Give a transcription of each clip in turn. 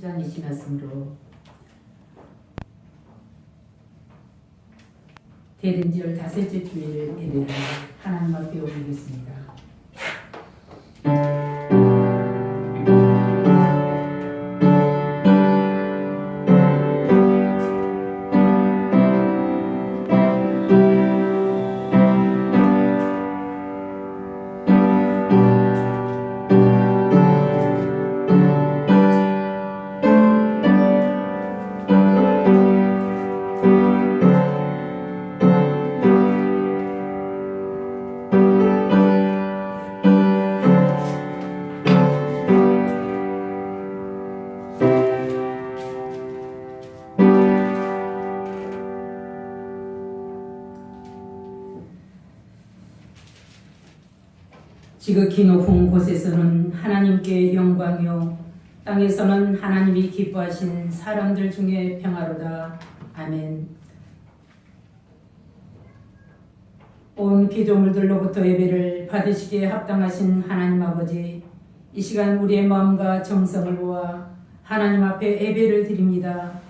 시간 이시 말씀으로 대림절 다섯째 주일 예배를 하나님 앞에 올리겠습니다. 지극히 높은 곳에서는 하나님께 영광이요 땅에서는 하나님이 기뻐하신 사람들 중에 평화로다. 아멘. 온 피조물들로부터 예배를 받으시기에 합당하신 하나님 아버지, 이 시간 우리의 마음과 정성을 모아 하나님 앞에 예배를 드립니다.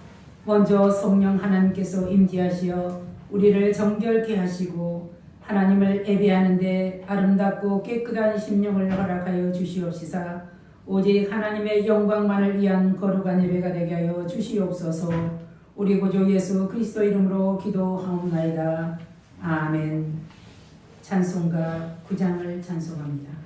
먼저 성령 하나님께서 임재하시어 우리를 정결케 하시고 하나님을 예배하는데 아름답고 깨끗한 심령을 허락하여 주시옵시사. 오직 하나님의 영광만을 위한 거룩한 예배가 되게 하여 주시옵소서. 우리 구주 예수 그리스도 이름으로 기도하옵나이다. 아멘. 찬송가 9장을 찬송합니다.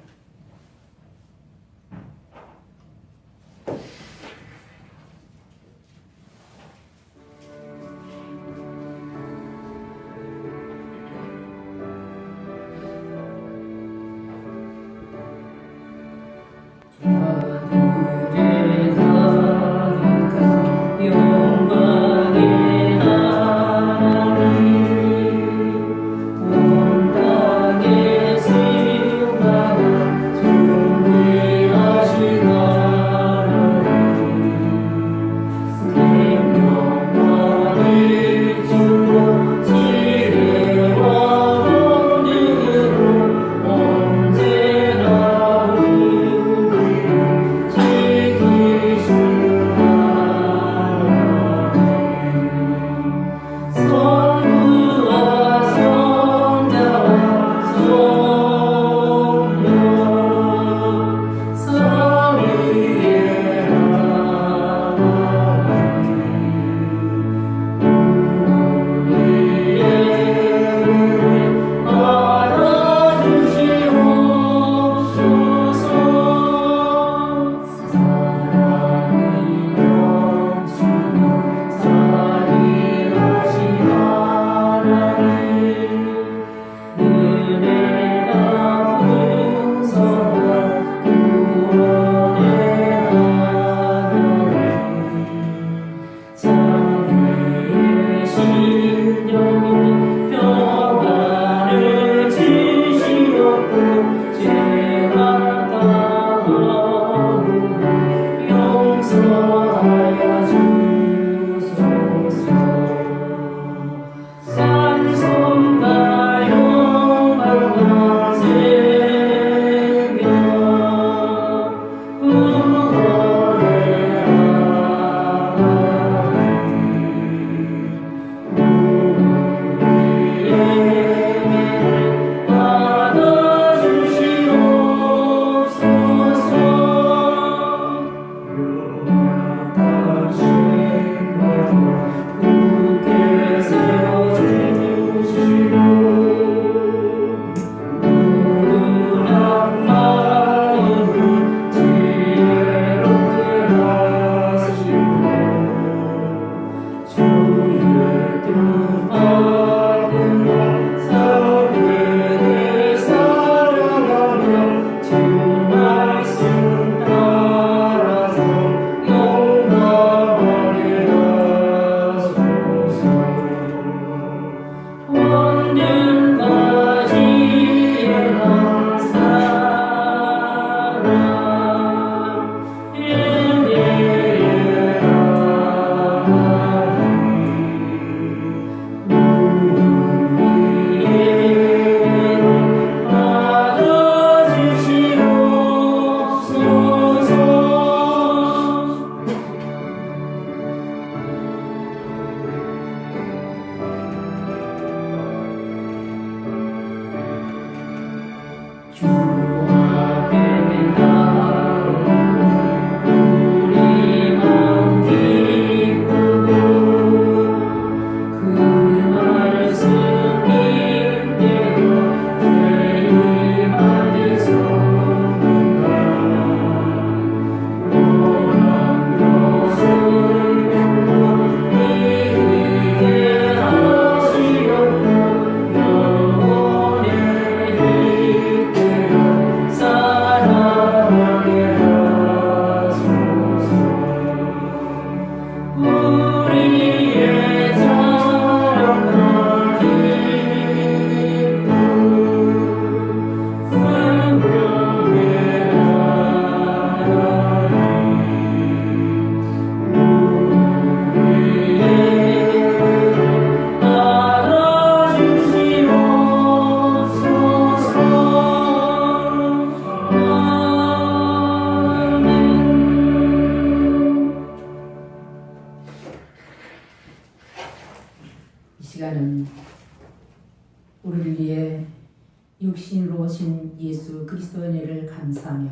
육신으로 오신 예수 그리스도의 은혜를 감사하며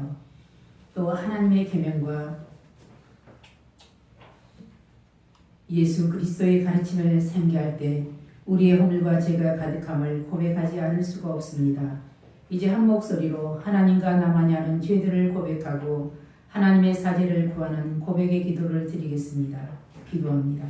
또 하나님의 계명과 예수 그리스도의 가르침을 생계할 때 우리의 허물과 죄가 가득함을 고백하지 않을 수가 없습니다. 이제 한 목소리로 하나님과 나만이 하는 죄들을 고백하고 하나님의 사죄를 구하는 고백의 기도를 드리겠습니다. 기도합니다.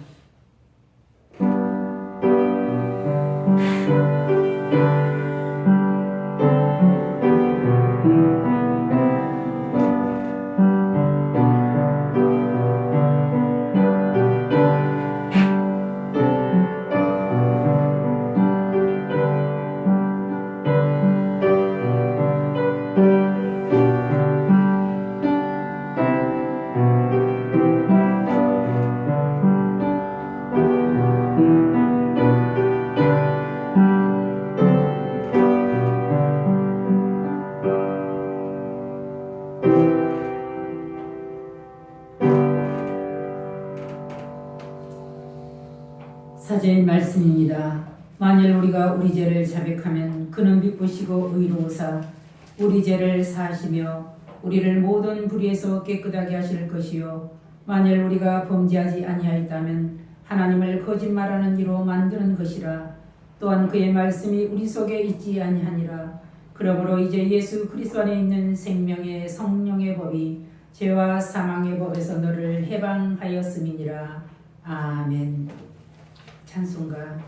사제의 말씀입니다. 만일 우리가 우리 죄를 자백하면 그는 기쁘시고 의로우사 우리 죄를 사하시며 우리를 모든 불의에서 깨끗하게 하실 것이요 만일 우리가 범죄하지 아니하였다면 하나님을 거짓말하는 이로 만드는 것이라. 또한 그의 말씀이 우리 속에 있지 아니하니라. 그러므로 이제 예수 그리스도 안에 있는 생명의 성령의 법이 죄와 사망의 법에서 너를 해방하였음이니라. 아멘. 찬송가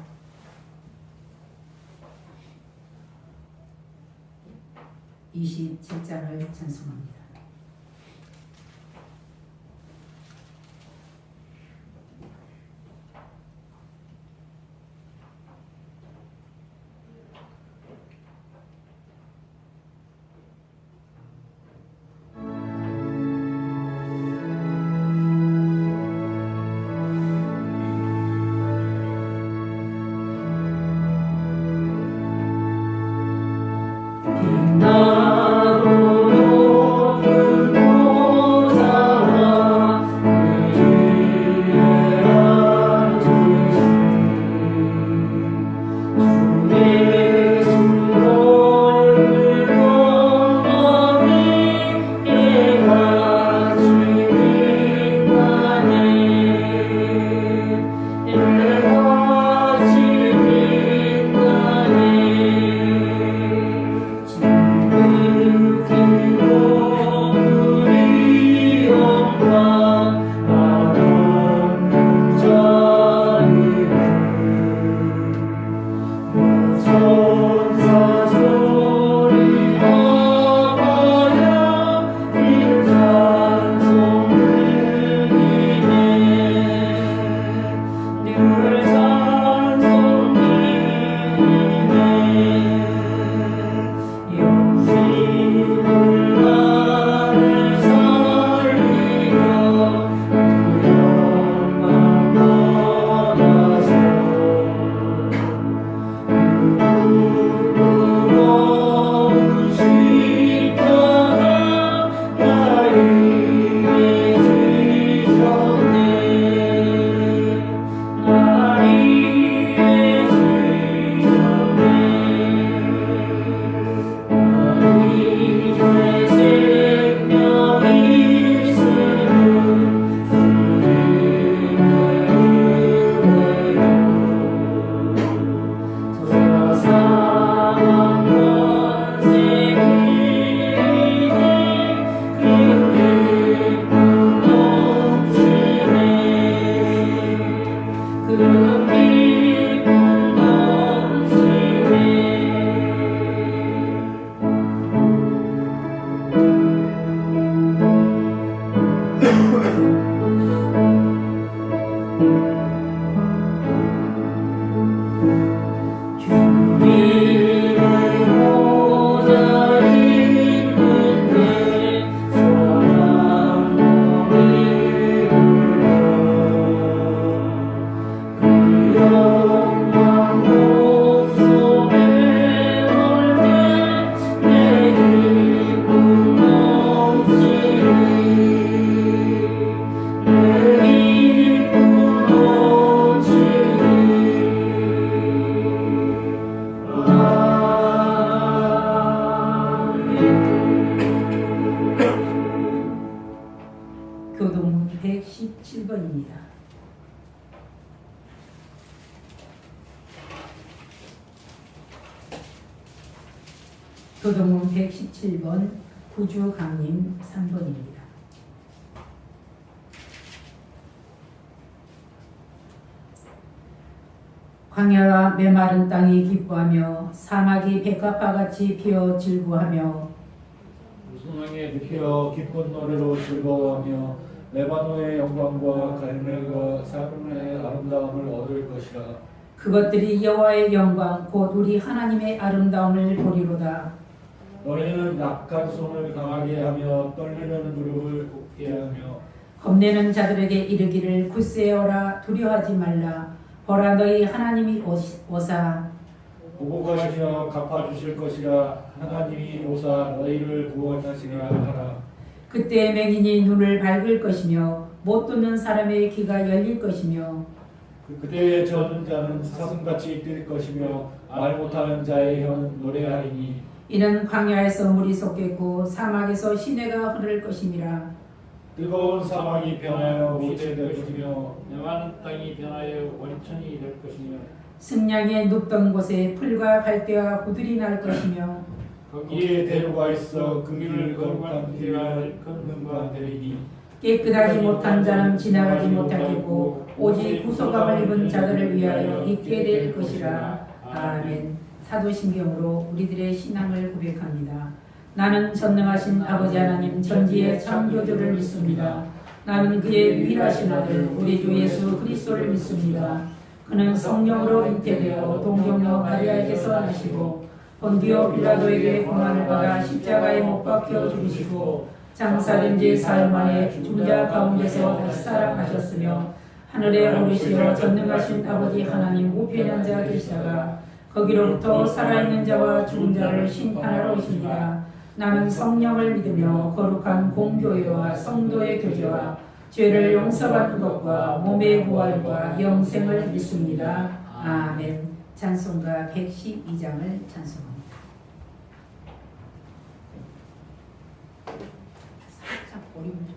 27장을 찬송합니다. 나로 117번입니다. 도동문 117번 구주강림 3번입니다. 광야와 메마른 땅이 기뻐하며 사막이 백합화같이 피어 즐거워하며 무성하게 피어 기쁜 노래로 즐거워하며 레바논의 영광과 갈멜과 사르의 아름다움을 얻을 것이라. 그것들이 여호와의 영광 곧 우리 하나님의 아름다움을 보리로다. 너희는 약한 손을 강하게 하며 떨리는 무릎을 굽게 하며 겁내는 자들에게 이르기를 굳세어라 두려워하지 말라. 보라 너희 하나님이 오사 보복하시며 갚아주실 것이라. 하나님이 오사 너희를 구원하시리라 하라. 그때 맹인이 눈을 밝을 것이며 못 듣는 사람의 귀가 열릴 것이며 그때에 저는 자는 사슴같이 뛸 것이며 말 못하는 자의 혀는 노래하리니 이는 광야에서 물이 솟겠고 사막에서 시내가 흐를 것임이라. 뜨거운 사막이 변하여 모태 될 것이며 메마른 땅이 변하여 원천이 될 것이며 승냥이 눕던 곳에 풀과 갈대와 구들이 날 것이며 거기에 대로가 있어 그 길을 거룩한 길을 걷는가 되리니 깨끗하지 못한 자는 지나가지 못하겠고 오직 구속함을 입은 자들을 위하여 있게 될 것이라. 아멘. 사도신경으로 우리들의 신앙을 고백합니다. 나는 전능하신 아버지 하나님 전지의 창조주를 믿습니다. 나는 그의 유일하신 아들 우리 주 예수 그리스도를 믿습니다. 그는 성령으로 잉태되어 동정녀 마리아에게서 나시고 본디오 빌라도에게 고난을 받아 십자가에 못 박혀 죽으시고 장사된 지 사흘 만에 죽은 자 가운데서 다시 살아가셨으며 하늘에 오르시어 전능하신 아버지 하나님 우편에 앉아 계시다가 거기로부터 살아있는 자와 죽은 자를 심판하러 오십니다. 나는 성령을 믿으며 거룩한 공교회와 성도의 교제와 죄를 용서받는 것과 몸의 부활과 영생을 믿습니다. 아멘. 찬송가 112장을 찬송합니다. 살짝 어려운 점.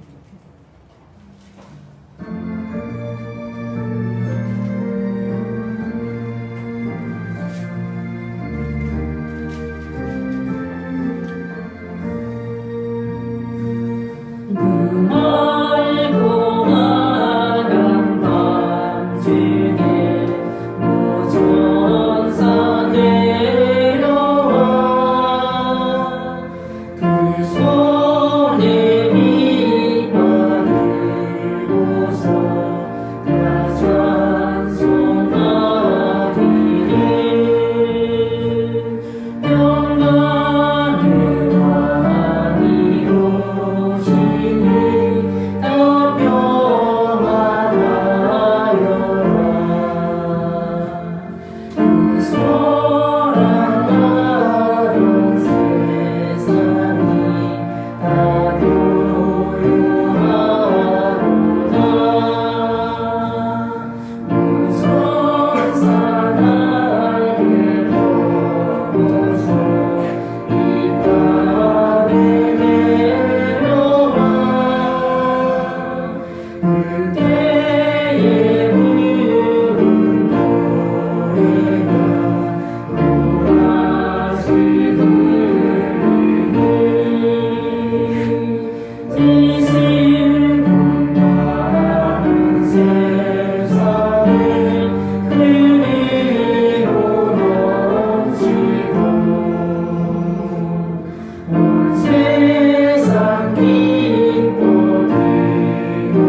세상 기쁨 들고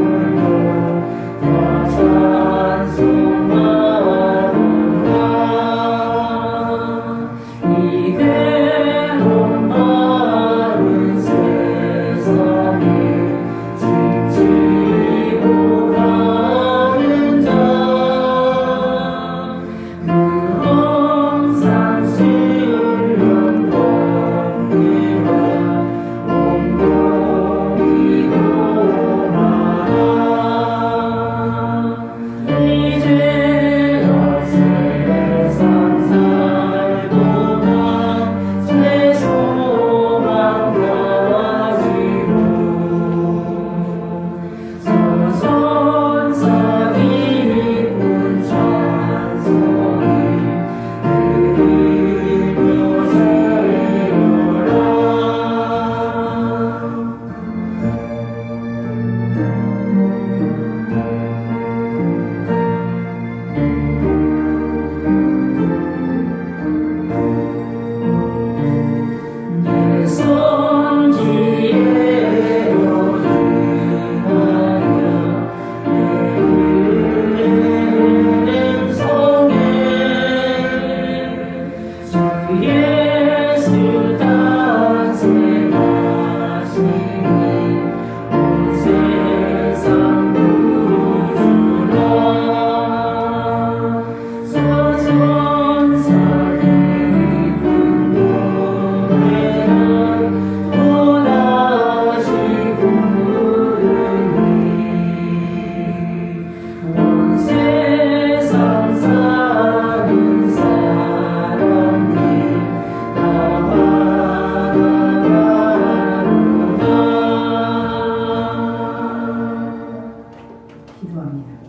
기도합니다.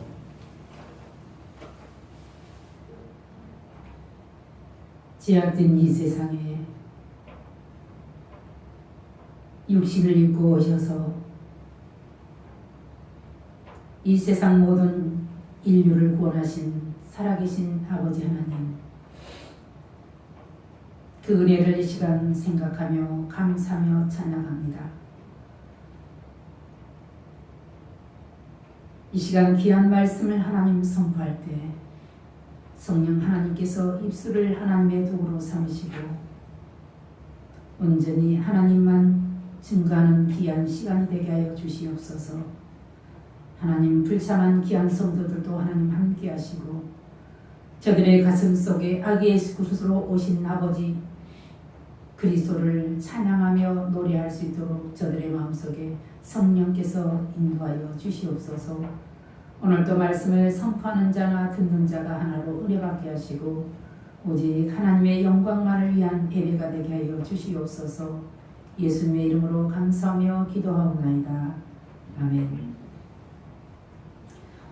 제약된 이 세상에 육신을 입고 오셔서 이 세상 모든 인류를 구원하신 살아계신 아버지 하나님, 그 은혜를 이 시간 생각하며 감사하며 찬양합니다. 이 시간 귀한 말씀을 하나님 선포할 때 성령 하나님께서 입술을 하나님의 도구로 삼으시고 온전히 하나님만 증거하는 귀한 시간이 되게 하여 주시옵소서. 하나님, 불참한 귀한 성도들도 하나님 함께 하시고 저들의 가슴 속에 아기 예수 그리스도로 오신 아버지 그리스도를 찬양하며 노래할 수 있도록 저들의 마음속에 성령께서 인도하여 주시옵소서. 오늘도 말씀을 선포하는 자나 듣는 자가 하나로 은혜받게 하시고 오직 하나님의 영광만을 위한 예배가 되게 하여 주시옵소서. 예수님의 이름으로 감사하며 기도하옵나이다. 아멘.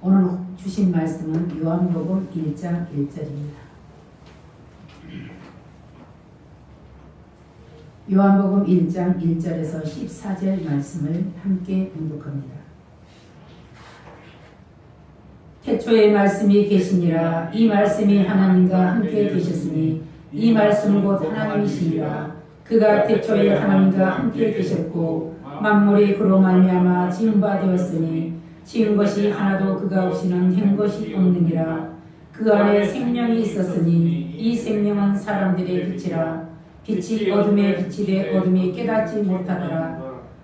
오늘 주신 말씀은 요한복음 1장 1절입니다. 요한복음 1장 1절에서 14절 말씀을 함께 봉독합니다. 태초에 말씀이 계시니라. 이 말씀이 하나님과 함께 계셨으니 이 말씀은 곧 하나님이시니라. 그가 태초에 하나님과 함께 계셨고 만물이 그로 말미암아 지은 바 되었으니 지은 것이 하나도 그가 없이는 된 것이 없느니라. 그 안에 생명이 있었으니 이 생명은 사람들의 빛이라. 빛이 어둠에 비치되 어둠이 깨닫지 못하더라.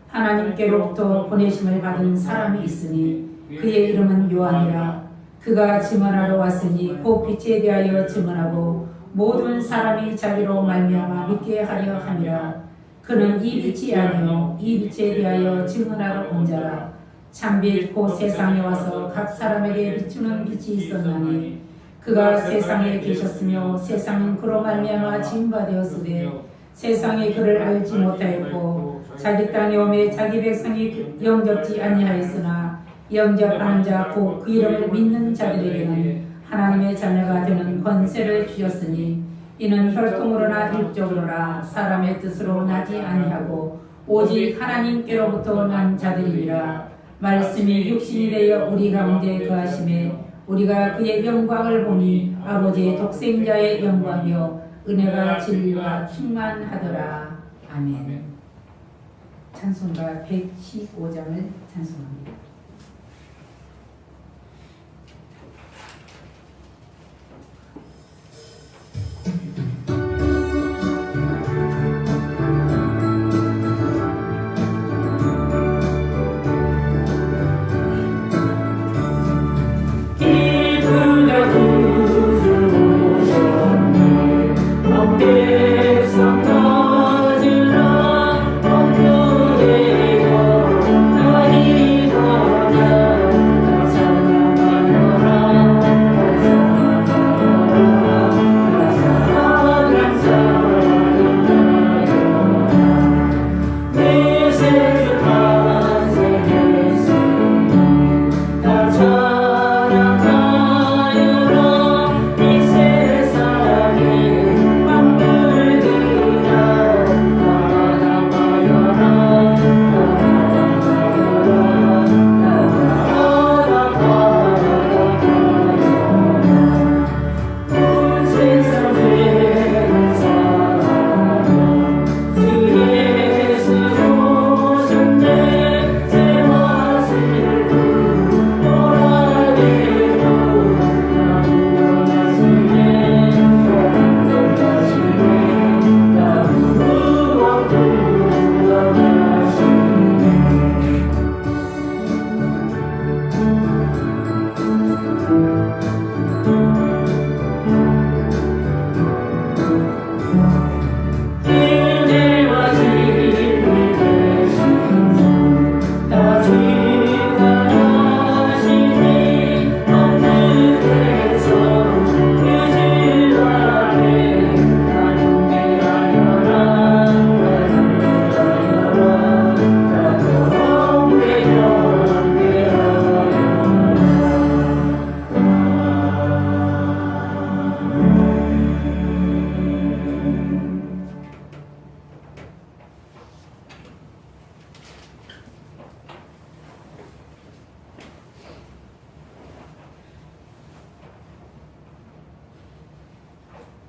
하나님께로부터 보내심을 받은 사람이 있으니 그의 이름은 요한이라. 그가 증언하러 왔으니 그 빛에 대하여 증언하고 모든 사람이 자기로 말미암아 믿게 하려 함이라. 그는 이 빛이 아니요 이 빛에 대하여 증언하러 온 자라. 참빛 곧 세상에 와서 각 사람에게 비추는 빛이 있었나니 그가 세상에 계셨으며 세상은 그로 말미암아 지은 바 되었으되 세상이 그를 알지 못하였고 자기 땅에 오매 자기 백성이 영접지 아니하였으나 영접하는 자 곧 그 이름을 믿는 자들에게는 하나님의 자녀가 되는 권세를 주셨으니 이는 혈통으로나 육적으로나 사람의 뜻으로 나지 아니하고 오직 하나님께로부터 난 자들이니라. 말씀이 육신이 되어 우리 가운데 거하심에 우리가 그의 영광을 보니 아버지의 독생자의 영광이요 은혜가 진리가 충만하더라. 아멘. 찬송가 115장을 찬송합니다. 백성 가지라 엎드리고 나리가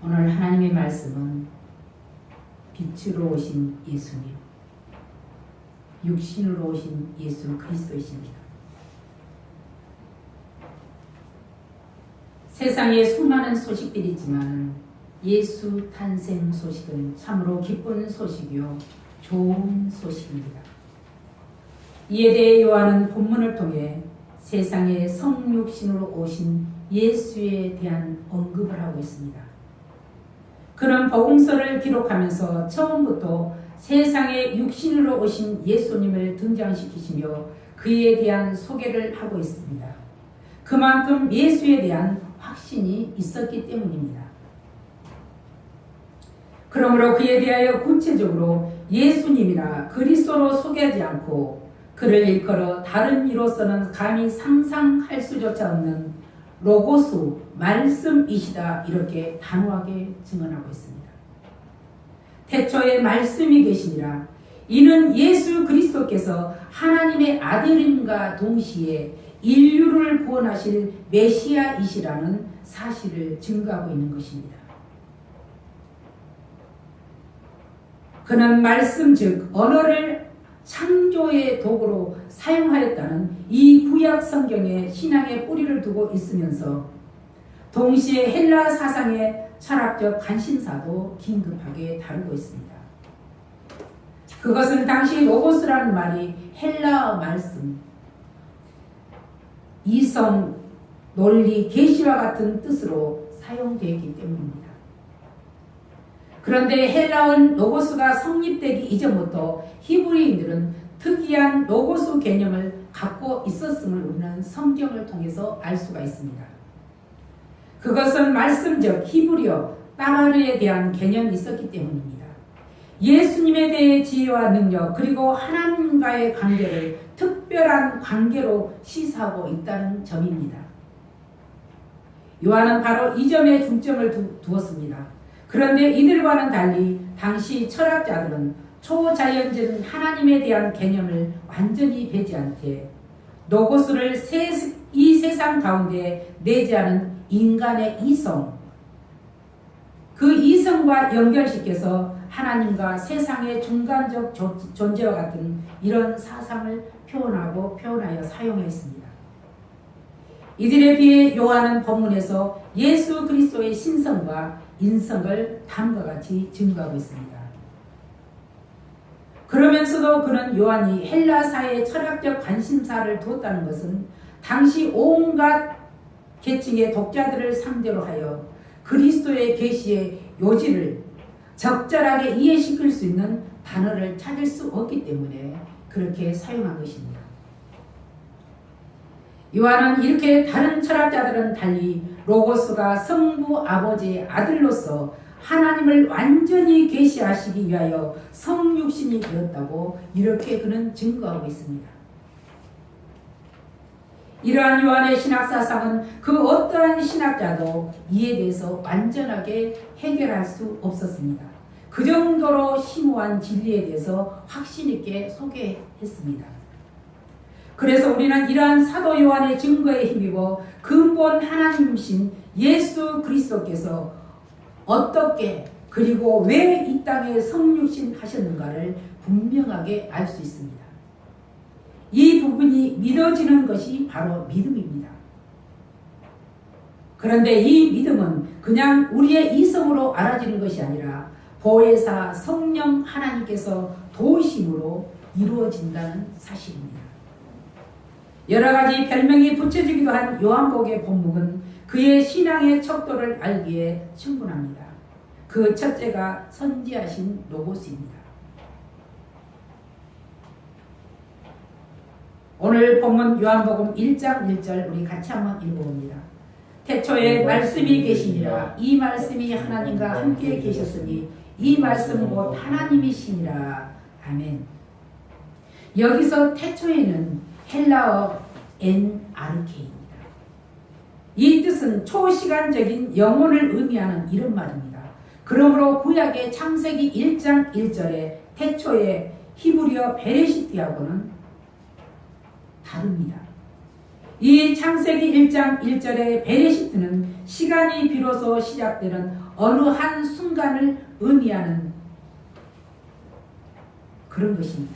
오늘 하나님의 말씀은 빛으로 오신 예수님, 육신으로 오신 예수 그리스도이십니다. 세상에 수많은 소식들이 있지만 예수 탄생 소식은 참으로 기쁜 소식이요 좋은 소식입니다. 이에 대해 요한은 본문을 통해 세상에 성육신으로 오신 예수에 대한 언급을 하고 있습니다. 그는 복음서를 기록하면서 처음부터 세상에 육신으로 오신 예수님을 등장시키시며 그에 대한 소개를 하고 있습니다. 그만큼 예수에 대한 확신이 있었기 때문입니다. 그러므로 그에 대하여 구체적으로 예수님이나 그리스도로 소개하지 않고 그를 일컬어 다른 이로서는 감히 상상할 수조차 없는 로고스, 말씀이시다 이렇게 단호하게 증언하고 있습니다. 태초에 말씀이 계시니라. 이는 예수 그리스도께서 하나님의 아들임과 동시에 인류를 구원하실 메시아이시라는 사실을 증거하고 있는 것입니다. 그는 말씀 즉 언어를 창조의 도구로 사용하였다는 이 구약 성경의 신앙의 뿌리를 두고 있으면서 동시에 헬라 사상의 철학적 관심사도 긴급하게 다루고 있습니다. 그것은 당시 로고스라는 말이 헬라어 말씀, 이성, 논리, 계시와 같은 뜻으로 사용되었기 때문입니다. 그런데 헬라어 로고스가 성립되기 이전부터 히브리인들은 특이한 로고스 개념을 갖고 있었음을 우리는 성경을 통해서 알 수가 있습니다. 그것은 말씀적 히브리어 따바르에 대한 개념이 있었기 때문입니다. 예수님에 대해 지혜와 능력 그리고 하나님과의 관계를 특별한 관계로 시사하고 있다는 점입니다. 요한은 바로 이 점에 중점을 두었습니다. 그런데 이들과는 달리 당시 철학자들은 초자연적인 하나님에 대한 개념을 완전히 배제한채 로고스를 이 세상 가운데 내재하는 인간의 이성, 그 이성과 연결시켜서 하나님과 세상의 중간적 존재와 같은 이런 사상을 표현하여 사용했습니다. 이들에 비해 요한은 본문에서 예수 그리스도의 신성과 인성을 다음과 같이 증거하고 있습니다. 그러면서도 그는 요한이 헬라사의 철학적 관심사를 두었다는 것은 당시 온갖 계층의 독자들을 상대로 하여 그리스도의 계시의 요지를 적절하게 이해시킬 수 있는 단어를 찾을 수 없기 때문에 그렇게 사용한 것입니다. 요한은 이렇게 다른 철학자들은 달리 로고스가 성부 아버지의 아들로서 하나님을 완전히 계시하시기 위하여 성육신이 되었다고 이렇게 그는 증거하고 있습니다. 이러한 요한의 신학사상은 그 어떠한 신학자도 이에 대해서 완전하게 해결할 수 없었습니다. 그 정도로 심오한 진리에 대해서 확신 있게 소개했습니다. 그래서 우리는 이러한 사도 요한의 증거에 힘입어 근본 하나님이신 예수 그리스도께서 어떻게 그리고 왜 이 땅에 성육신 하셨는가를 분명하게 알 수 있습니다. 이 부분이 믿어지는 것이 바로 믿음입니다. 그런데 이 믿음은 그냥 우리의 이성으로 알아지는 것이 아니라 보혜사 성령 하나님께서 도우심으로 이루어진다는 사실입니다. 여러 가지 별명이 붙여지기도 한 요한복의 본문은 그의 신앙의 척도를 알기에 충분합니다. 그 첫째가 선지하신 로고스입니다. 오늘 본문 요한복음 1장 1절 우리 같이 한번 읽어봅니다. 태초에 말씀이 계시니라. 이 말씀이 하나님과 함께 계셨으니 이 말씀 곧 하나님이시니라. 아멘. 여기서 태초에는 헬라어 엔아르케입니다. 이 뜻은 초시간적인 영혼을 의미하는 이런 말입니다. 그러므로 구약의 창세기 1장 1절에 태초에 히브리어 베레시트하고는 다릅니다. 이 창세기 1장 1절의 베레시트는 시간이 비로소 시작되는 어느 한 순간을 의미하는 그런 것입니다.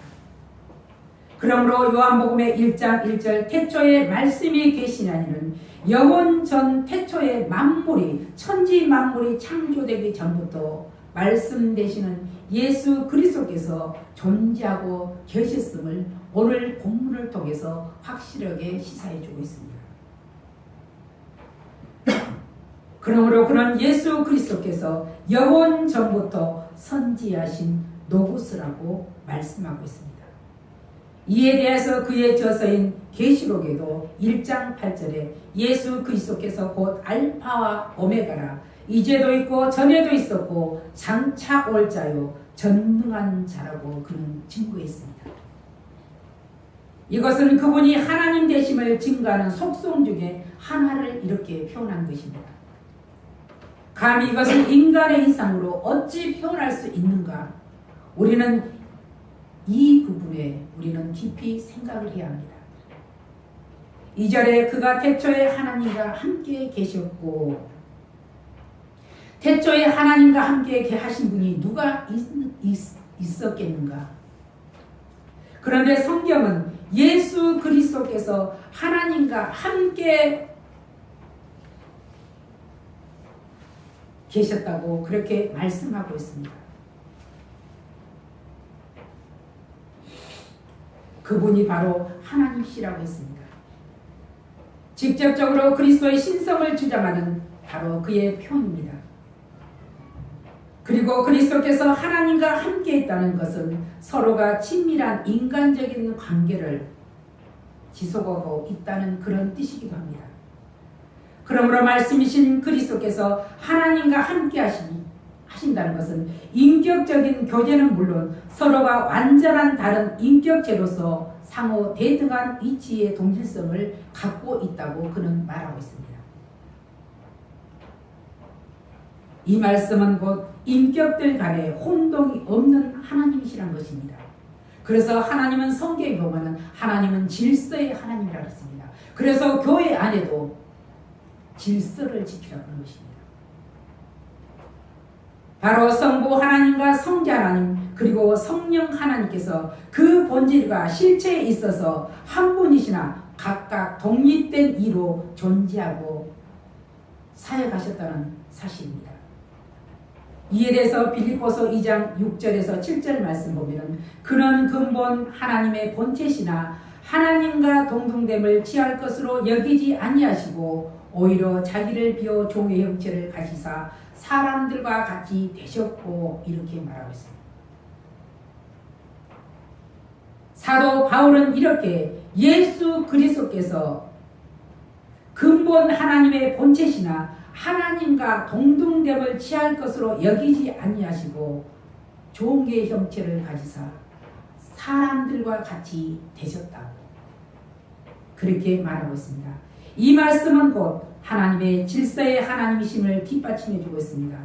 그러므로 요한복음의 1장 1절 태초에 말씀이 계시냐니는 영원 전 태초에 만물이 천지 만물이 창조되기 전부터 말씀 되시는 예수 그리스도께서 존재하고 계셨음을 오늘 본문을 통해서 확실하게 시사해 주고 있습니다. 그러므로 그런 예수 그리스도께서 영원 전부터 선지하신 노고스라고 말씀하고 있습니다. 이에 대해서 그의 저서인 계시록에도 1장 8절에 예수 그리스도께서 곧 알파와 오메가라 이제도 있고 전에도 있었고 장차 올 자요 전능한 자라고 그는 증거했습니다. 이것은 그분이 하나님 되심을 증거하는 속성 중에 하나를 이렇게 표현한 것입니다. 감히 이것을 인간의 이상으로 어찌 표현할 수 있는가? 우리는 이 부분에 우리는 깊이 생각을 해야 합니다. 2절에 그가 태초에 하나님과 함께 계셨고 태초에 하나님과 함께 하신 분이 누가 있었겠는가? 그런데 성경은 예수 그리스도께서 하나님과 함께 계셨다고 그렇게 말씀하고 있습니다. 그분이 바로 하나님이시라고 했습니다. 직접적으로 그리스도의 신성을 주장하는 바로 그의 표현입니다. 그리고 그리스도께서 하나님과 함께 있다는 것은 서로가 친밀한 인간적인 관계를 지속하고 있다는 그런 뜻이기도 합니다. 그러므로 말씀이신 그리스도께서 하나님과 함께 하신다는 것은 인격적인 교제는 물론 서로가 완전한 다른 인격체로서 상호 대등한 위치의 동질성을 갖고 있다고 그는 말하고 있습니다. 이 말씀은 곧 인격들 간에 혼동이 없는 하나님이시란 것입니다. 그래서 하나님은 성경에 보면 하나님은 질서의 하나님이라고 했습니다. 그래서 교회 안에도 질서를 지키라는 것입니다. 바로 성부 하나님과 성자 하나님 그리고 성령 하나님께서 그 본질과 실체에 있어서 한 분이시나 각각 독립된 이로 존재하고 사역하셨다는 사실입니다. 이에 대해서 빌립보서 2장 6절에서 7절 말씀 보면 그는 근본 하나님의 본체시나 하나님과 동등됨을 취할 것으로 여기지 아니하시고 오히려 자기를 비워 종의 형체를 가지사 사람들과 같이 되셨고 이렇게 말하고 있습니다. 사도 바울은 이렇게 예수 그리스도께서 근본 하나님의 본체시나 하나님과 동등됨을 취할 것으로 여기지 아니하시고 종의 형체를 가지사 사람들과 같이 되셨다고 그렇게 말하고 있습니다. 이 말씀은 곧 하나님의 질서의 하나님이심을 뒷받침해 주고 있습니다.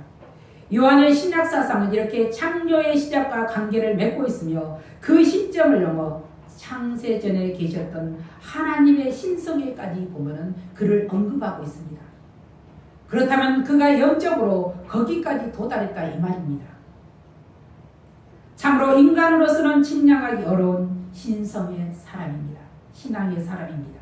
요한의 신약 사상은 이렇게 창조의 시작과 관계를 맺고 있으며 그 시점을 넘어 창세전에 계셨던 하나님의 신성에까지 보면은 그를 언급하고 있습니다. 그렇다면 그가 영적으로 거기까지 도달했다 이 말입니다. 참으로 인간으로서는 측량하기 어려운 신성의 사람입니다. 신앙의 사람입니다.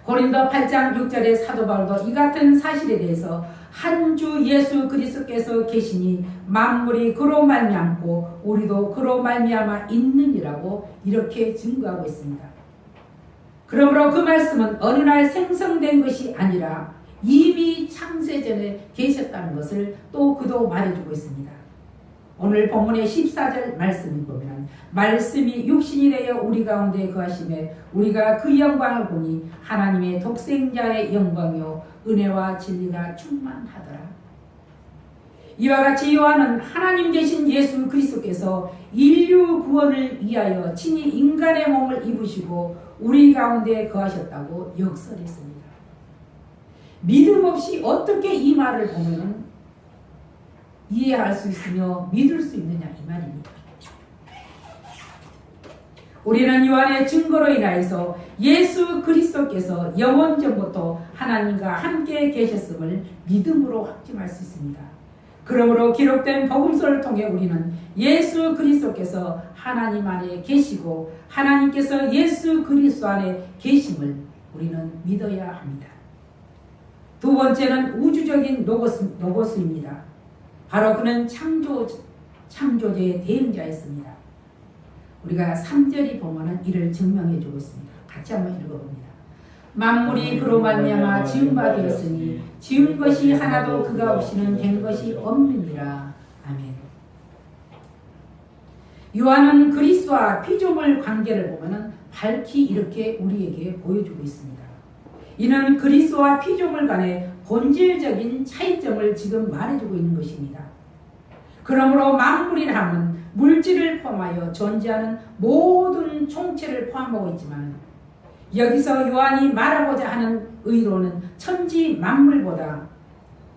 고린도 8장 6절의 사도 바울도 이 같은 사실에 대해서 한 주 예수 그리스도께서 계시니 만물이 그로 말미암고 우리도 그로 말미암아 있느니라고 이렇게 증거하고 있습니다. 그러므로 그 말씀은 어느 날 생성된 것이 아니라 이미 창세전에 계셨다는 것을 또 그도 말해주고 있습니다. 오늘 본문의 14절 말씀을 보면 말씀이 육신이 되어 우리 가운데 거하심에 우리가 그 영광을 보니 하나님의 독생자의 영광이요 은혜와 진리가 충만하더라. 이와 같이 요한은 하나님 되신 예수 그리스도께서 인류 구원을 위하여 친히 인간의 몸을 입으시고 우리 가운데 거하셨다고 역설했습니다. 믿음 없이 어떻게 이 말을 보면 이해할 수 있으며 믿을 수 있느냐 이 말입니다. 우리는 요한의 증거로 인하여서 예수 그리스도께서 영원전부터 하나님과 함께 계셨음을 믿음으로 확증할 수 있습니다. 그러므로 기록된 복음서를 통해 우리는 예수 그리스도께서 하나님 안에 계시고 하나님께서 예수 그리스도 안에 계심을 우리는 믿어야 합니다. 두 번째는 우주적인 노고스입니다. 바로 그는 창조주의 대행자였습니다. 우리가 3절이 보면은 이를 증명해 주고 있습니다. 같이 한번 읽어봅니다. 만물이 그로 말미암아 지은 바 되었으니 지은 것이 하나도 그가 없이는 된 것이 없느니라. 아멘. 요한은 그리스도와 피조물 관계를 보면은 밝히 이렇게 우리에게 보여주고 있습니다. 이는 그리스도와 피조물 간의 본질적인 차이점을 지금 말해주고 있는 것입니다. 그러므로 만물이라 하면 물질을 포함하여 존재하는 모든 총체를 포함하고 있지만 여기서 요한이 말하고자 하는 의도는 천지 만물보다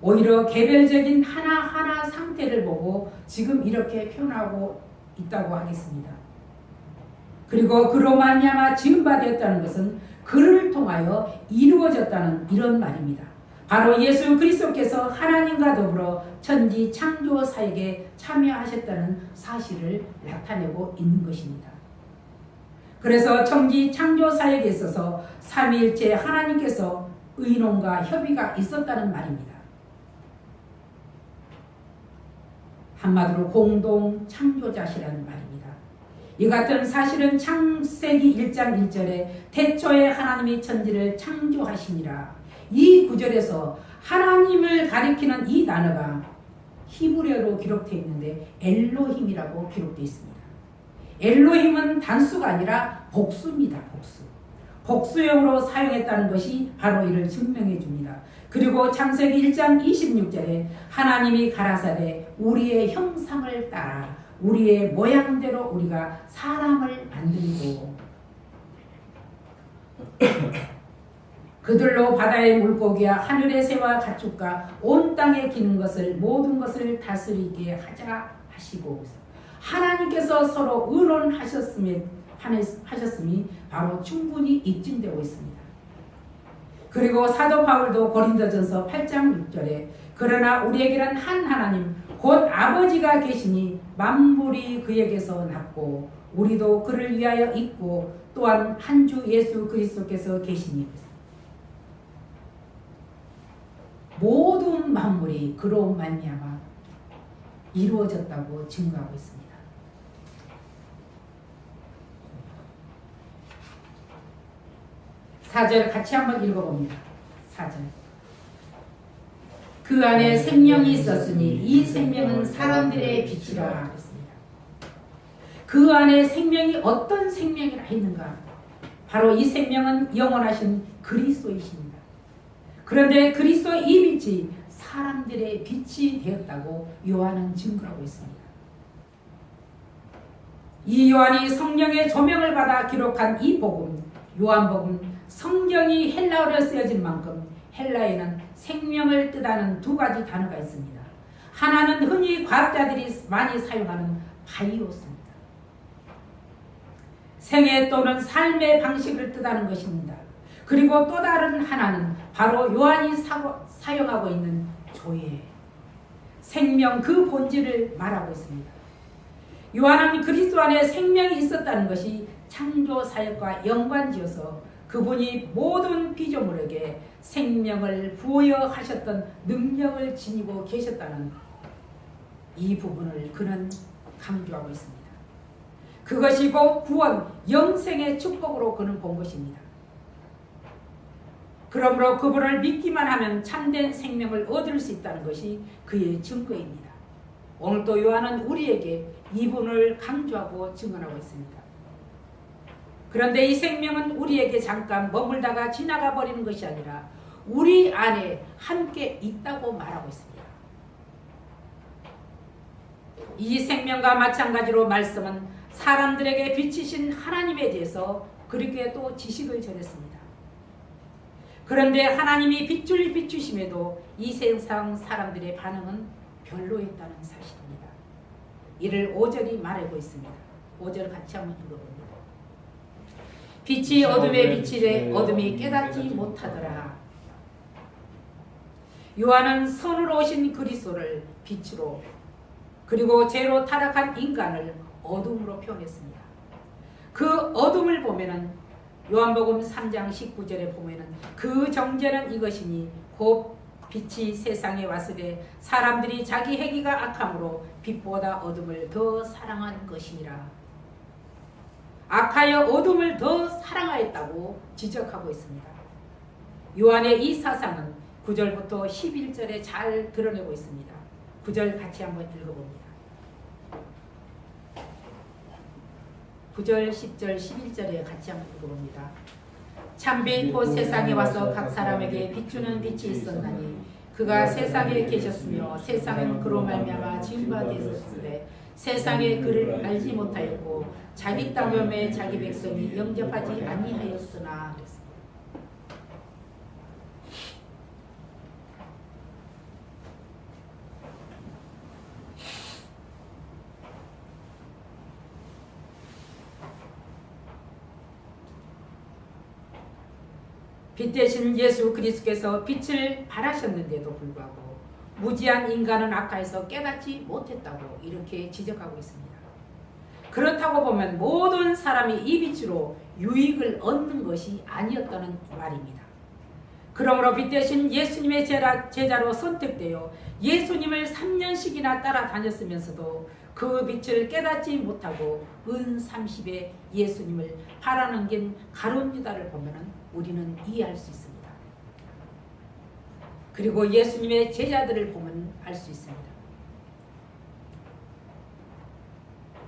오히려 개별적인 하나하나 상태를 보고 지금 이렇게 표현하고 있다고 하겠습니다. 그리고 그로 말미암아 지은 바 되었다는 것은 그를 통하여 이루어졌다는 이런 말입니다. 바로 예수 그리스도께서 하나님과 더불어 천지 창조 사역에 참여하셨다는 사실을 나타내고 있는 것입니다. 그래서 천지 창조 사역에 있어서 삼위일체 하나님께서 의논과 협의가 있었다는 말입니다. 한마디로 공동 창조자시라는 말입니다. 이 같은 사실은 창세기 1장 1절에 태초에 하나님이 천지를 창조하시니라. 이 구절에서 하나님을 가리키는 이 단어가 히브리어로 기록되어 있는데 엘로힘이라고 기록되어 있습니다. 엘로힘은 단수가 아니라 복수입니다. 복수형으로 사용했다는 것이 바로 이를 증명해 줍니다. 그리고 창세기 1장 26절에 하나님이 가라사대 우리의 형상을 따라 우리의 모양대로 우리가 사람을 만들고 그들로 바다의 물고기와 하늘의 새와 가축과 온 땅에 기는 것을 모든 것을 다스리게 하자 하시고 하나님께서 서로 의논하셨음이 바로 충분히 입증되고 있습니다. 그리고 사도 바울도 고린도전서 8장 6절에 그러나 우리에게는 한 하나님 곧 아버지가 계시니 만물이 그에게서 났고 우리도 그를 위하여 있고 또한 한 주 예수 그리스도께서 계시니 모든 만물이 그로 말미암아 이루어졌다고 증거하고 있습니다. 4절 같이 한번 읽어봅니다. 4절 그 안에 생명이 있었으니 이 생명은 사람들의 빛이라 했습니다. 그 안에 생명이 어떤 생명이라 했는가? 바로 이 생명은 영원하신 그리스도이십니다. 그런데 그리스도 이 빛이 사람들의 빛이 되었다고 요한은 증거하고 있습니다. 이 요한이 성령의 조명을 받아 기록한 이 복음, 요한복음, 성경이 헬라어로 쓰여진 만큼 헬라에는 생명을 뜻하는 두 가지 단어가 있습니다. 하나는 흔히 과학자들이 많이 사용하는 바이오스입니다. 생애 또는 삶의 방식을 뜻하는 것입니다. 그리고 또 다른 하나는 바로 요한이 사용하고 있는 조예, 생명 그 본질을 말하고 있습니다. 요한은 그리스도 안에 생명이 있었다는 것이 창조 사역과 연관지어서 그분이 모든 피조물에게 생명을 부여하셨던 능력을 지니고 계셨다는 이 부분을 그는 강조하고 있습니다. 그것이 곧 구원, 영생의 축복으로 그는 본 것입니다. 그러므로 그분을 믿기만 하면 참된 생명을 얻을 수 있다는 것이 그의 증거입니다. 오늘도 요한은 우리에게 이분을 강조하고 증언하고 있습니다. 그런데 이 생명은 우리에게 잠깐 머물다가 지나가 버리는 것이 아니라 우리 안에 함께 있다고 말하고 있습니다. 이 생명과 마찬가지로 말씀은 사람들에게 비치신 하나님에 대해서 그렇게 또 지식을 전했습니다. 그런데 하나님이 빛을 비추심에도 이 세상 사람들의 반응은 별로였다는 사실입니다. 이를 5절이 말하고 있습니다. 5절 같이 한번 읽어봅니다. 빛이 어둠에 비치되 어둠이 깨닫지 못하더라. 요한은 선으로 오신 그리스도를 빛으로 그리고 죄로 타락한 인간을 어둠으로 표현했습니다. 그 어둠을 보면은 요한복음 3장 19절에 보면은 그 정죄는 이것이니 곧 빛이 세상에 왔으되 사람들이 자기 행위가 악함으로 빛보다 어둠을 더 사랑한 것이니라. 악하여 어둠을 더 사랑하였다고 지적하고 있습니다. 요한의 이 사상은 9절부터 11절에 잘 드러내고 있습니다. 9절 같이 한번 읽어봅니다. 9절, 10절, 11절에 같이 한번 읽어봅니다. 참빛 곧 세상에 와서 각 사람에게 비추는 빛이 있었나니 그가 세상에 계셨으며 세상은 그로 말미암아 지음바 되었으되 세상에 그를 알지 못하였고 자기 땅염에 자기 백성이 영접하지 아니하였으나 그랬습니다. 빛 대신 예수 그리스도께서 빛을 발하셨는데도 불구하고 무지한 인간은 악하여서 깨닫지 못했다고 이렇게 지적하고 있습니다. 그렇다고 보면 모든 사람이 이 빛으로 유익을 얻는 것이 아니었다는 말입니다. 그러므로 빛 대신 예수님의 제자로 선택되어 예수님을 3년씩이나 따라다녔으면서도 그 빛을 깨닫지 못하고 은 30에 예수님을 팔아넘긴 가룟 유다를 보면 우리는 이해할 수 있습니다. 그리고 예수님의 제자들을 보면 알 수 있습니다.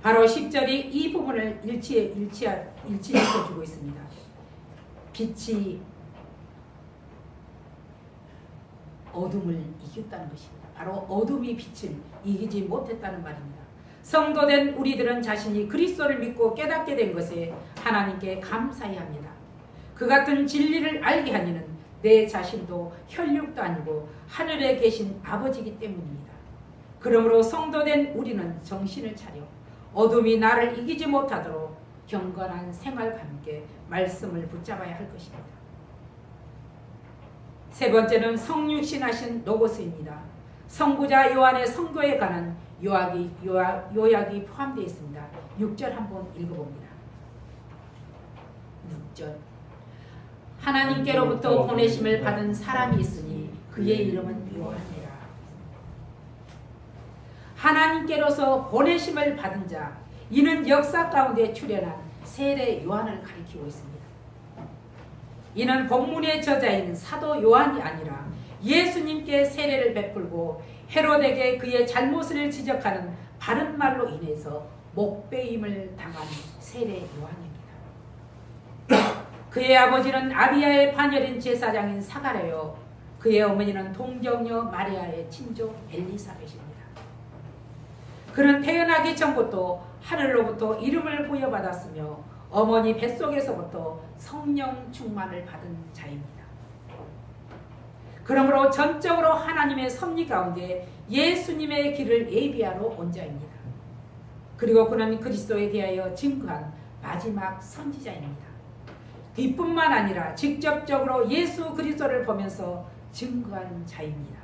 바로 10절이 이 부분을 일치시켜주고 있습니다. 빛이 어둠을 이겼다는 것입니다. 바로 어둠이 빛을 이기지 못했다는 말입니다. 성도된 우리들은 자신이 그리스도를 믿고 깨닫게 된 것에 하나님께 감사해야 합니다. 그 같은 진리를 알게 하니는 내 자신도 혈육도 아니고 하늘에 계신 아버지이기 때문입니다. 그러므로 성도된 우리는 정신을 차려 어둠이 나를 이기지 못하도록 경건한 생활과 함께 말씀을 붙잡아야 할 것입니다. 세 번째는 성육신하신 로고스입니다. 선구자 요한의 선교에 관한 요약이 포함되어 있습니다. 6절 한번 읽어봅니다. 6절 하나님께로부터 보내심을 받은 사람이 있으니 그의 이름은 요한이라. 하나님께로서 보내심을 받은 자, 이는 역사 가운데 출현한 세례 요한을 가리키고 있습니다. 이는 본문의 저자인 사도 요한이 아니라 예수님께 세례를 베풀고 헤롯에게 그의 잘못을 지적하는 바른 말로 인해서 목베임을 당한 세례 요한입니다. 그의 아버지는 아비야의 반열인 제사장인 사가랴요, 그의 어머니는 동정녀 마리아의 친조 엘리사벳입니다. 그는 태어나기 전부터 하늘로부터 이름을 부여받았으며 어머니 뱃속에서부터 성령 충만을 받은 자입니다. 그러므로 전적으로 하나님의 섭리 가운데 예수님의 길을 예비하러 온 자입니다. 그리고 그는 그리스도에 대하여 증거한 마지막 선지자입니다. 이뿐만 아니라 직접적으로 예수 그리스도를 보면서 증거한 자입니다.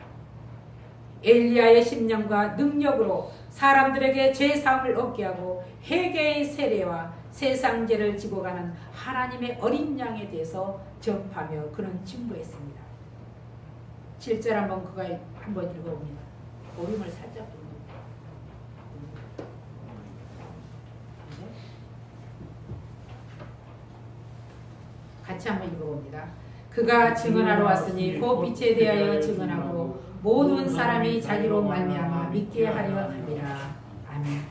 엘리야의 심령과 능력으로 사람들에게 죄사함을 얻게 하고 회개의 세례와 세상죄를 지고 가는 하나님의 어린 양에 대해서 전파하며 그는 증거했습니다. 7절 한번 읽어봅니다. 오름을 살짝 같이 한번 읽어봅니다. 그가 증언하러 왔으니 그 빛에 대하여 증언하고 모든 사람이 자기로 말미암아 믿게 하려 함이라. 아멘.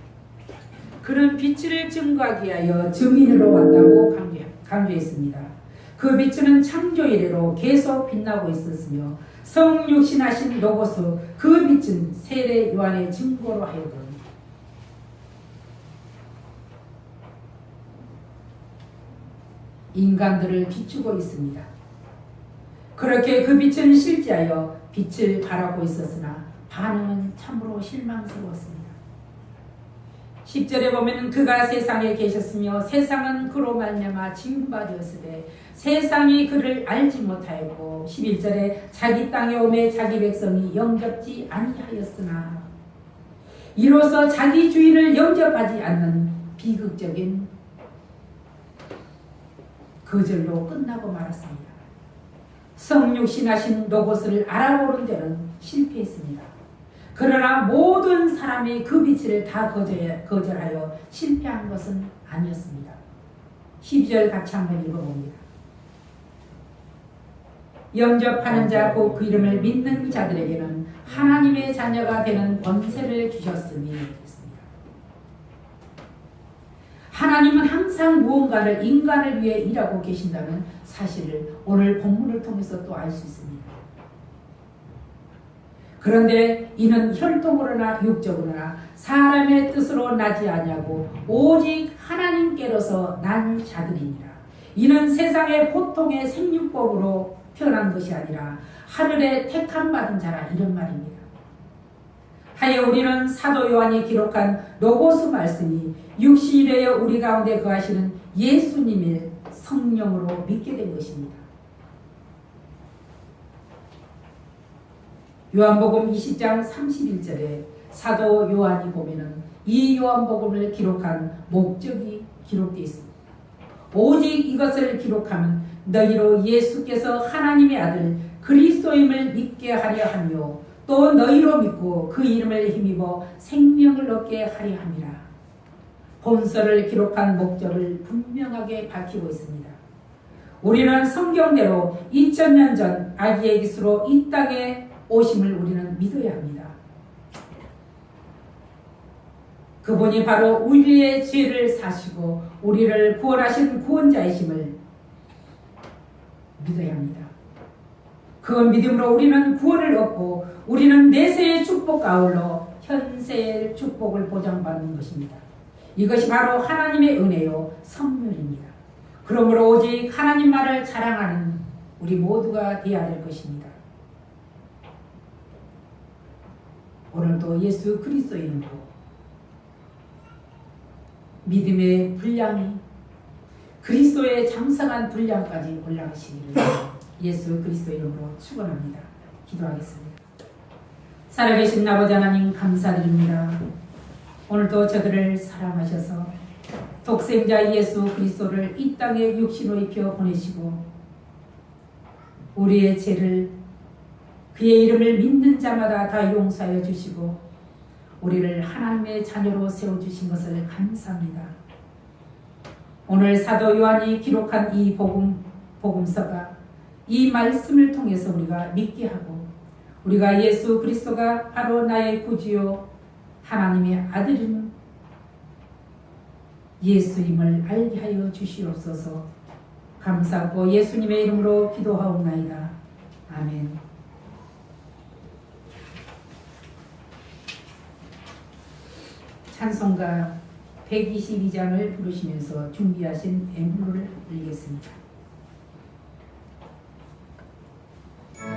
그는 빛을 증거하기 위하여 증인으로 왔다고 강조했습니다. 그 빛은 창조 이래로 계속 빛나고 있었으며 성육신하신 로고스 그 빛은 세례 요한의 증거로 하여금 인간들을 비추고 있습니다. 그렇게 그 빛은 실제하여 빛을 발하고 있었으나 반응은 참으로 실망스러웠습니다. 10절에 보면 그가 세상에 계셨으며 세상은 그로 말미암아 지은 바 되었으되 세상이 그를 알지 못하였고 11절에 자기 땅에 오매 자기 백성이 영접지 아니하였으나 이로써 자기 주인을 영접하지 않는 비극적인 거절로 끝나고 말았습니다. 성육신하신 로고스를 알아보는 데는 실패했습니다. 그러나 모든 사람이 그 빛을 다 거절하여 실패한 것은 아니었습니다. 12절 같이 한번 읽어봅니다. 영접하는 자 곧 그 이름을 믿는 자들에게는 하나님의 자녀가 되는 권세를 주셨으니 했습니다. 하나님은 항상 무언가를 인간을 위해 일하고 계신다는 사실을 오늘 본문을 통해서 또 알 수 있습니다. 그런데 이는 혈통으로나 육적으로나 사람의 뜻으로 나지 아니하고 오직 하나님께로서 난 자들이니라. 이는 세상의 보통의 생육법으로 태어난 것이 아니라 하늘에 택함 받은 자라, 이런 말입니다. 하여 우리는 사도 요한이 기록한 로고스 말씀이 육신이 되어 우리 가운데 거하시는 예수님을 성령으로 믿게 된 것입니다. 요한복음 20장 31절에 사도 요한이 보면은 이 요한복음을 기록한 목적이 기록되어 있습니다. 오직 이것을 기록하면 너희로 예수께서 하나님의 아들 그리스도임을 믿게 하려 하며 또 너희로 믿고 그 이름을 힘입어 생명을 얻게 하려 함이라. 본서를 기록한 목적을 분명하게 밝히고 있습니다. 우리는 성경대로 2000년 전 아기의 깃으로 이 땅에 오심을 우리는 믿어야 합니다. 그분이 바로 우리의 죄를 사시고 우리를 구원하신 구원자이심을 믿어야 합니다. 그 믿음으로 우리는 구원을 얻고 우리는 내세의 축복 아울러 현세의 축복을 보장받는 것입니다. 이것이 바로 하나님의 은혜요 선물입니다. 그러므로 오직 하나님만을 자랑하는 우리 모두가 되어야 될 것입니다. 오늘도 예수 그리스도 이름으로 믿음의 분량이 그리스도의 장성한 분량까지 올라가시기를 예수 그리스도 이름으로 축원합니다. 기도하겠습니다. 살아계신 아버지 하나님 감사드립니다. 오늘도 저들을 사랑하셔서 독생자 예수 그리스도를 이 땅에 육신으로 입혀 보내시고 우리의 죄를 그의 이름을 믿는 자마다 다 용서하여 주시고 우리를 하나님의 자녀로 세워주신 것을 감사합니다. 오늘 사도 요한이 기록한 이 복음서가 이 말씀을 통해서 우리가 믿게 하고 우리가 예수 그리스도가 바로 나의 구주요 하나님의 아들인 예수님을 알게 하여 주시옵소서. 감사하고 예수님의 이름으로 기도하옵나이다. 아멘. 찬송가 122장을 부르시면서 준비하신 엠블로를 드리겠습니다. 주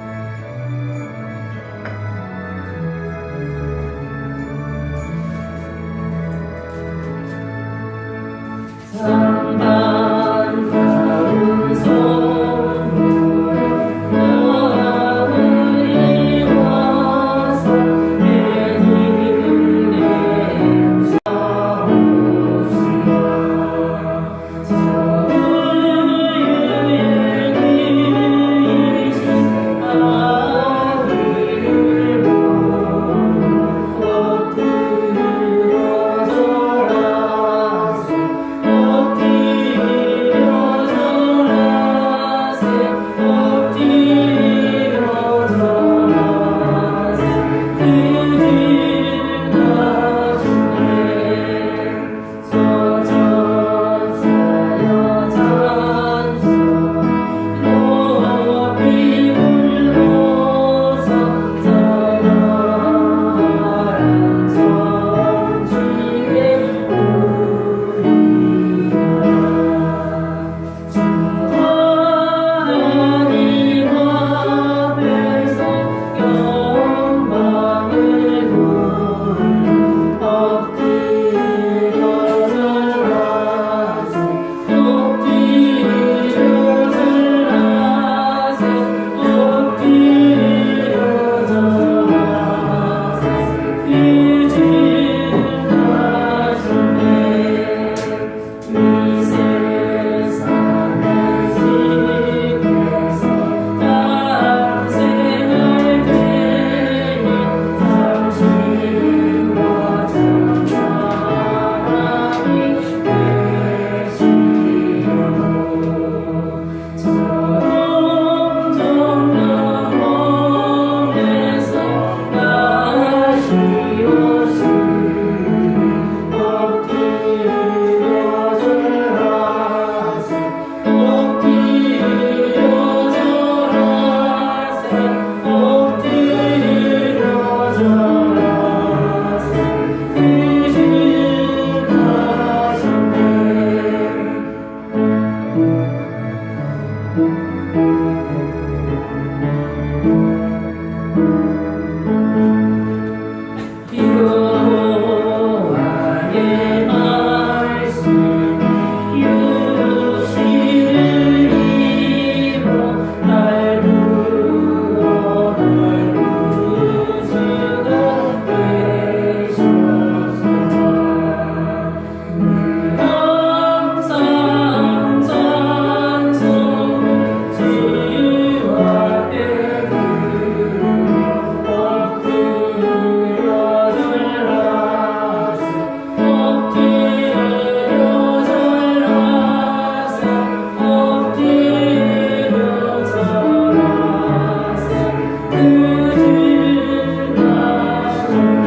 여호와의 말씀 유실을 입어 날 부어 날 부르시고 되시옵소서. 감상 찬송 주 앞에 엎드려 절하세 엎드려 절하세 엎드려 절하세 그 주가 좋네.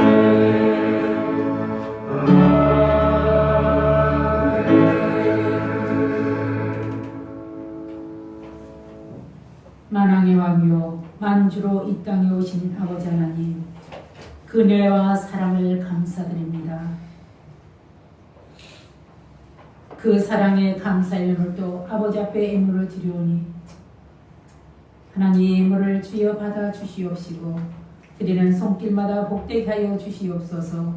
만왕의 왕이요 만주로 이 땅에 오신 아버지 하나님, 그네와 사랑을 감사드립니다. 그 사랑에 감사의 눈물도 아버지 앞에 예물을 드리오니 하나님 예물을 주여 받아 주시옵시고 드리는 손길마다 복되게 하여 주시옵소서.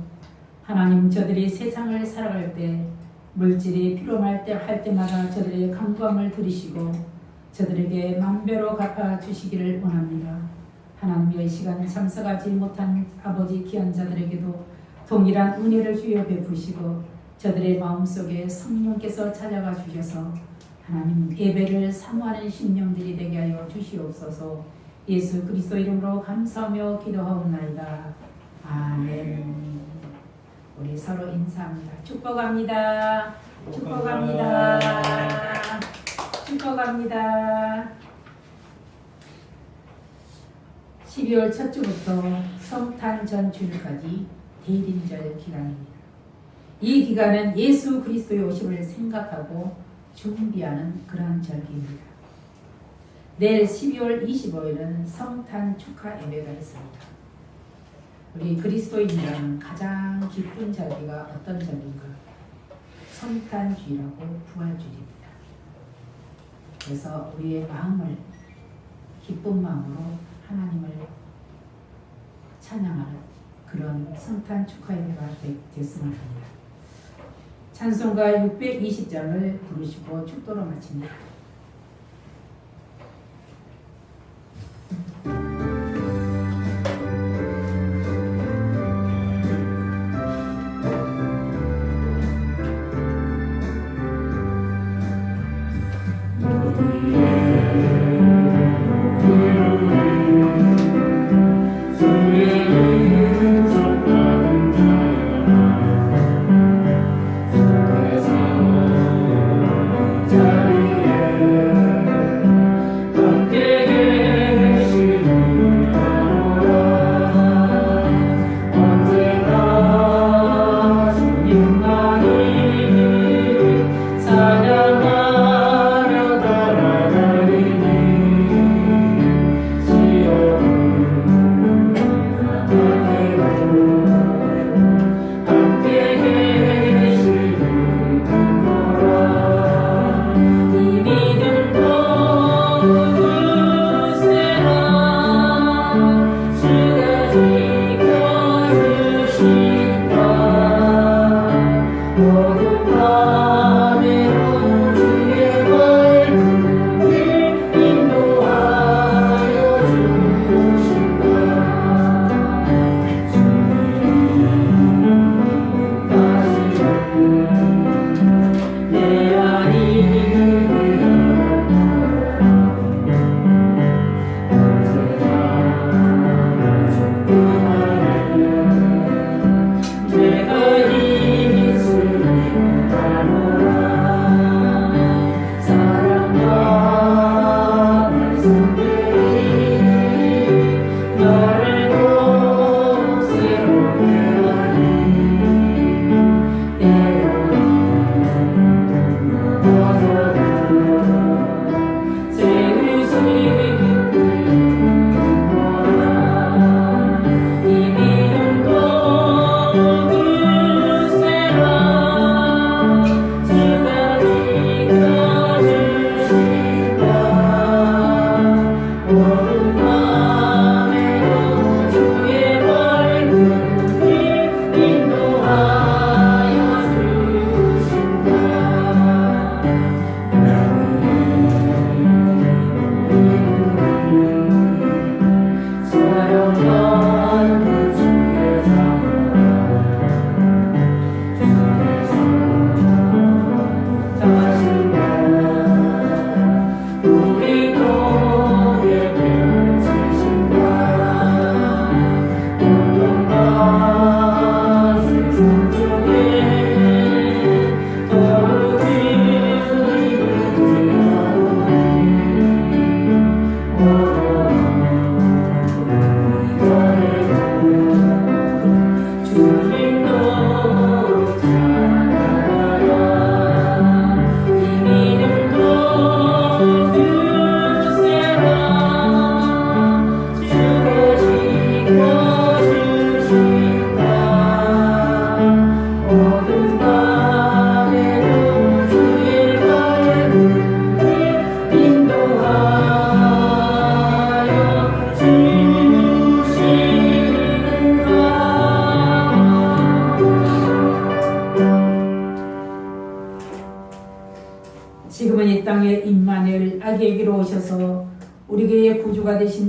하나님, 저들이 세상을 살아갈 때 물질이 필요할 때마다 저들의 간구함을 들으시고 저들에게 만배로 갚아 주시기를 원합니다. 하나님의 시간 참석하지 못한 아버지 귀한 자들에게도 동일한 은혜를 주여 베푸시고 저들의 마음속에 성령께서 찾아가 주셔서 하나님 예배를 사모하는 심령들이 되게 하여 주시옵소서. 예수 그리스도 이름으로 감사하며 기도하옵나이다. 아멘. 우리 서로 인사합니다. 축복합니다. 축복합니다. 축복합니다. 12월 첫 주부터 성탄 전 주일까지 대림절 기간입니다. 이 기간은 예수 그리스도의 오심을 생각하고 준비하는 그러한 절기입니다. 내일 12월 25일은 성탄 축하 예배가 있습니다. 우리 그리스도인들은 가장 기쁜 절기가 어떤 절기인가? 성탄주일하고 부활주일입니다. 그래서 우리의 마음을 기쁜 마음으로 하나님을 찬양하는 그런 성탄 축하 예배가 됐으면 합니다. 찬송가 620장을 부르시고 축도로 마칩니다. 자리에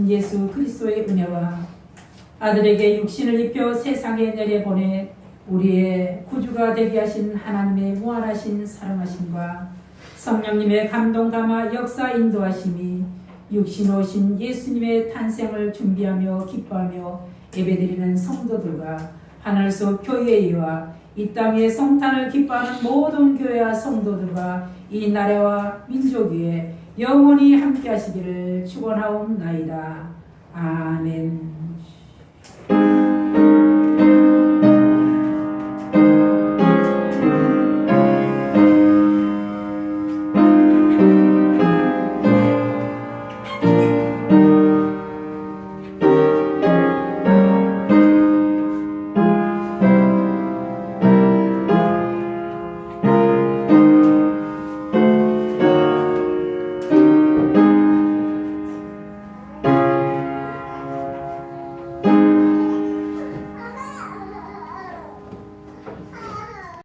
되신 예수 그리스도의 은혜와 아들에게 육신을 입혀 세상에 내려보내 우리의 구주가 되게 하신 하나님의 무한하신 사랑하심과 성령님의 감동 담아 역사 인도하심이 육신 오신 예수님의 탄생을 준비하며 기뻐하며 예배드리는 성도들과 하늘속 교회와 이 땅의 성탄을 기뻐하는 모든 교회와 성도들과 이 나라와 민족 위에 영원히 함께 하시기를 축원하옵나이다. 아멘.